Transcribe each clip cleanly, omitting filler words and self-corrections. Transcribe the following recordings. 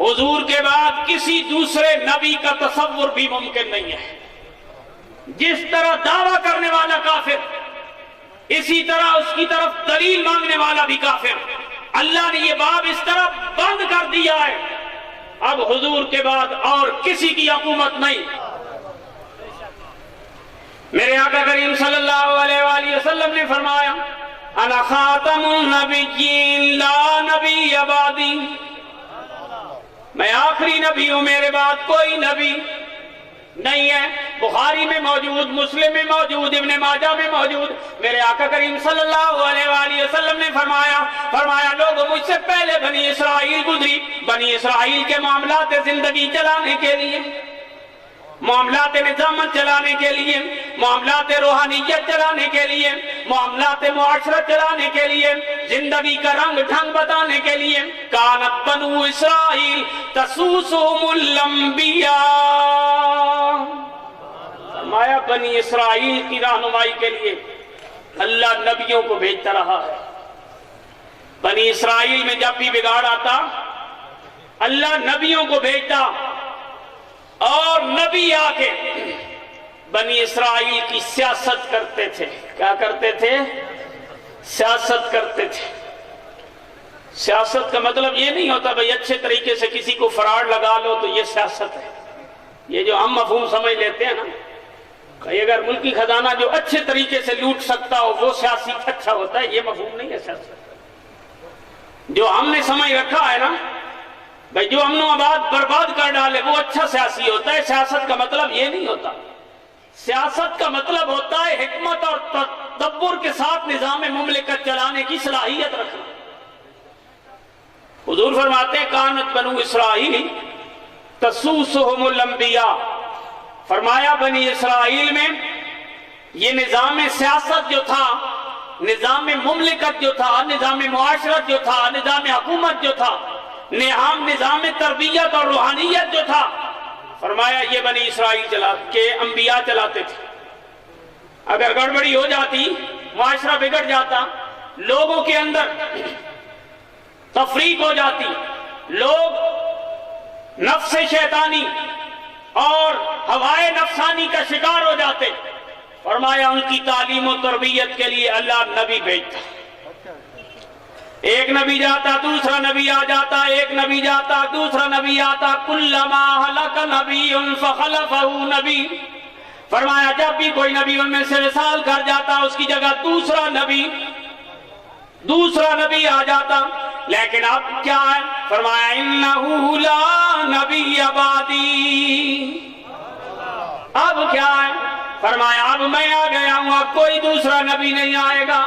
حضور کے بعد کسی دوسرے نبی کا تصور بھی ممکن نہیں ہے۔ جس طرح دعویٰ کرنے والا کافر، اسی طرح اس کی طرف دلیل مانگنے والا بھی کافر۔ اللہ نے یہ باب اس طرح بند کر دیا ہے، اب حضور کے بعد اور کسی کی حکومت نہیں۔ میرے آقا کریم صلی اللہ علیہ وآلہ وسلم نے فرمایا انا خاتم النبیین لا نبی بعدی، میں آخری نبی ہوں، میرے بعد کوئی نبی نہیں ہے۔ بخاری میں موجود، مسلم میں موجود، ابن ماجہ میں موجود، میرے آقا کریم صلی اللہ علیہ وآلہ وسلم نے فرمایا لوگوں مجھ سے پہلے بنی اسرائیل گزری، بنی اسرائیل کے معاملات زندگی چلانے کے لیے، معاملات نظامت چلانے کے لیے، معاملات روحانیت چلانے کے لیے، معاملات معاشرت چلانے کے لیے، زندگی کا رنگ ڈھنگ بتانے کے لیے، کانت بنو اسرائیل تسوسهم الانبیاء، فرمایا بنی اسرائیل کی رہنمائی کے لیے اللہ نبیوں کو بھیجتا رہا ہے۔ بنی اسرائیل میں جب بھی بگاڑ آتا اللہ نبیوں کو بھیجتا، اور نبی آ کے بنی اسرائیل کی سیاست کرتے تھے۔ کیا کرتے تھے؟ سیاست کرتے تھے۔ سیاست کا مطلب یہ نہیں ہوتا بھئی اچھے طریقے سے کسی کو فراڈ لگا لو تو یہ سیاست ہے۔ یہ جو ہم مفہوم سمجھ لیتے ہیں نا کہ اگر ملکی خزانہ جو اچھے طریقے سے لوٹ سکتا ہو وہ سیاسی اچھا ہوتا ہے، یہ مفہوم نہیں ہے سیاست۔ جو ہم نے سمجھ رکھا ہے نا بھئی جو امن و آباد برباد کر ڈالے وہ اچھا سیاسی ہوتا ہے، سیاست کا مطلب یہ نہیں ہوتا۔ سیاست کا مطلب ہوتا ہے حکمت اور تدبر کے ساتھ نظام مملکت چلانے کی صلاحیت رکھنا۔ حضور فرماتے ہیں کانت بنو اسرائیل تسوسهم الانبیاء، فرمایا بنی اسرائیل میں یہ نظام سیاست جو تھا، نظام مملکت جو تھا، نظام معاشرت جو تھا، نظام حکومت جو تھا، نظام تربیت اور روحانیت جو تھا، فرمایا یہ بنی اسرائیل کے انبیاء چلاتے تھے۔ اگر گڑبڑی ہو جاتی، معاشرہ بگڑ جاتا، لوگوں کے اندر تفریق ہو جاتی، لوگ نفس شیطانی اور ہوائے نفسانی کا شکار ہو جاتے، فرمایا ان کی تعلیم و تربیت کے لیے اللہ نبی بھیجتا۔ ایک نبی جاتا، دوسرا نبی آ جاتا، ایک نبی جاتا، دوسرا نبی آتا، کلما ہلک نبی فخلفہ نبی، فرمایا جب بھی کوئی نبی ان میں سے وصال کر جاتا اس کی جگہ دوسرا نبی آ جاتا۔ لیکن اب کیا ہے؟ فرمایا انہ لا نبی بعدی، اب کیا ہے؟ فرمایا اب میں آ گیا ہوں، اب کوئی دوسرا نبی نہیں آئے گا،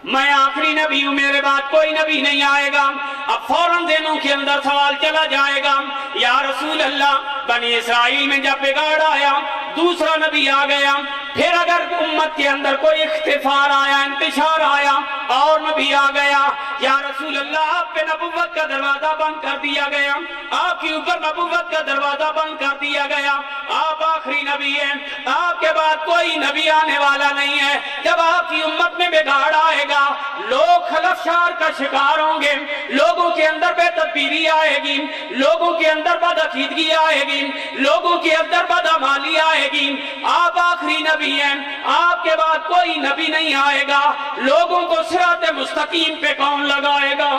میں آخری نبی ہوں، میرے بعد کوئی نبی نہیں آئے گا۔ اب فوراً ذہنوں کے اندر سوال چلا جائے گا، یا رسول اللہ بنی اسرائیل میں جب بگاڑ آیا، دوسرا نبی آ گیا، پھر اگر امت کے اندر کوئی اختفار آیا، انتشار آیا اور نبی آ گیا، یا رسول اللہ آپ پہ نبوت کا دروازہ بند کر دیا گیا، آپ کے اوپر نبوت کا دروازہ بند کر دیا گیا، آپ آخری نبی ہیں، آپ کے بعد کوئی نبی آنے والا نہیں ہے۔ جب آپ کی امت میں بگاڑ آئے گا، لوگ خلفشار کا شکار ہوں گے، لوگوں کے اندر بے تدبیری آئے گی، لوگوں کے اندر بدعقیدگی آئے گی، لوگوں کے اندر بدعمالی آئے گی، آپ آخری نبی ہیں، آپ کے بعد کوئی نبی نہیں آئے گا، لوگوں کو صراط مستقیم پہ کون لگائے گا؟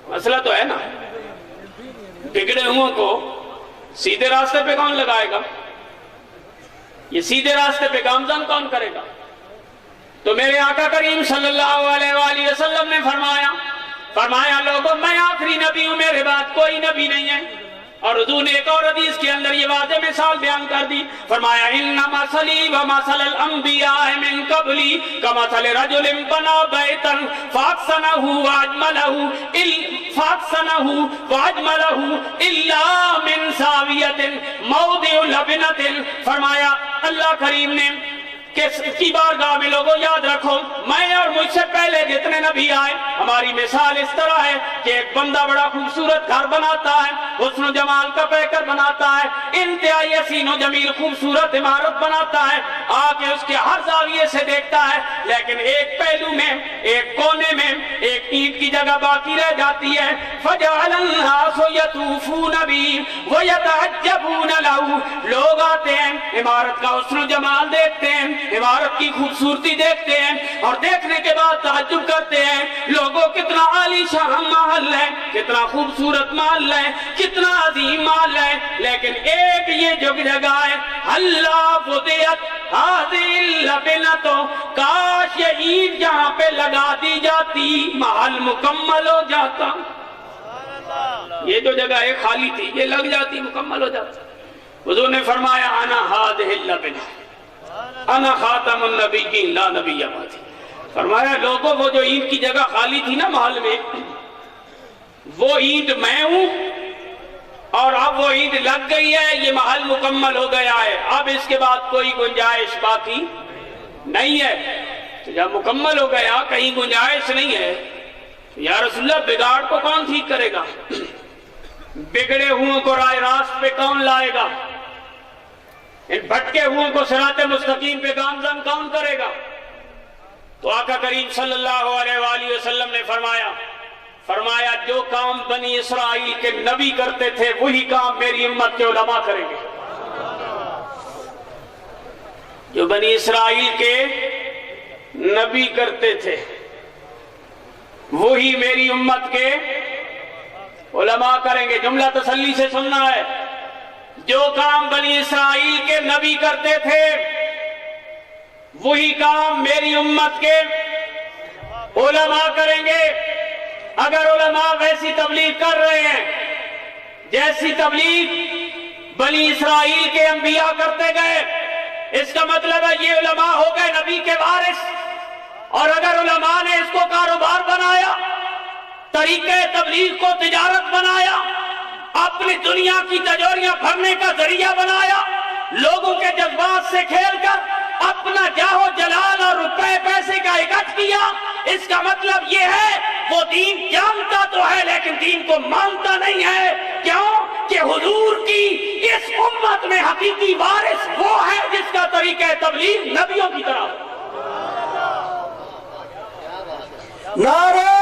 مسئلہ تو ہے نا، بگڑے ہوں کو سیدھے راستے پہ کون لگائے گا؟ یہ سیدھے راستے پہ گامزن کون کرے گا؟ تو میرے آقا کریم صلی اللہ علیہ وآلہ وسلم نے فرمایا لوگوں میں آخری نبی ہوں، میرے بعد کوئی نبی نہیں ہے۔ اور حضور نے ایک اور حدیث کے اندر یہ واضح مثال بیان کر دی، فرمایا ان مثلی ومثل الانبیاء من قبلی کمثل رجل بنا بیتا فاحسنہ واجملہ الا من زاویۃ موضع لبنۃ، فرمایا اللہ کریم نے کی بارگاہ میں لوگوں یاد رکھو میں اور مجھ سے پہلے جتنے نبی آئے ہماری مثال اس طرح ہے کہ ایک بندہ بڑا خوبصورت گھر بناتا ہے، حسن و جمال کا پیکر بناتا ہے، انتہائی حسین و جمیل خوبصورت عمارت بناتا ہے، آ کے اس کے ہر زاویے سے دیکھتا ہے، لیکن ایک پہلو میں، ایک کونے میں ایک اینٹ کی جگہ باقی رہ جاتی ہے۔ فَجَعَلَ النَّاسُ يَطُوفُونَ بِهِ وَيَتَعَجَّبُونَ لَهُ، لوگ آتے ہیں، عمارت کا حسن و جمال دیکھتے ہیں، عمارت کی خوبصورتی دیکھتے ہیں، اور دیکھنے کے بعد تعجب کرتے ہیں، لوگوں کتنا عالی شان محل ہے، کتنا خوبصورت محل ہے، کتنا عظیم محل ہے، لیکن ایک یہ جو جگہ ہے، اللہ فُضِیَتْ هَذِهِ اللَّبِنَةُ، کاش یہ اینٹ جہاں پہ لگا دی جاتی محل مکمل ہو جاتا۔ یہ جو جگہ ہے خالی تھی، یہ لگ جاتی مکمل ہو جاتا۔ حضور نے فرمایا انا هذه اللَّبِنَةُ انا خاتم النبیین لا نبی بعدی۔ فرمایا لوگوں وہ جو اینٹ کی جگہ خالی تھی نا محل میں، وہ اینٹ میں ہوں، اور اب وہ اینٹ لگ گئی ہے، یہ محل مکمل ہو گیا ہے، اب اس کے بعد کوئی گنجائش باقی نہیں ہے۔ تو جب مکمل ہو گیا، کہیں گنجائش نہیں ہے، یا رسول اللہ بگاڑ کو کون ٹھیک کرے گا؟ بگڑے ہوئوں کو راہ راست پہ کون لائے گا؟ ان بھٹکے ہوئوں کو صراط مستقیم پہ گامزن کون کرے گا؟ تو آقا کریم صلی اللہ علیہ وآلہ وسلم نے فرمایا جو کام بنی اسرائیل کے نبی کرتے تھے وہی کام میری امت کے علماء کریں گے۔ جو بنی اسرائیل کے نبی کرتے تھے وہی میری امت کے علماء کریں گے۔ جملہ تسلی سے سننا ہے، جو کام بنی اسرائیل کے نبی کرتے تھے وہی کام میری امت کے علماء کریں گے۔ اگر علماء ویسی تبلیغ کر رہے ہیں جیسی تبلیغ بنی اسرائیل کے انبیاء کرتے گئے، اس کا مطلب ہے یہ علماء ہو گئے نبی کے وارث۔ اور اگر علماء نے اس کو کاروبار بنایا، طریقہ تبلیغ کو تجارت بنایا، اپنی دنیا کی تجوریاں بھرنے کا ذریعہ بنایا، لوگوں کے جذبات سے کھیل کر اپنا جاہ و جلال اور روپے پیسے کا اکٹھ کیا، اس کا مطلب یہ ہے وہ دین جانتا تو ہے لیکن دین کو مانتا نہیں ہے۔ کیوں کہ حضور کی اس امت میں حقیقی وارث وہ ہے جس کا طریقہ تبلیغ نبیوں کی طرح۔ نعرہ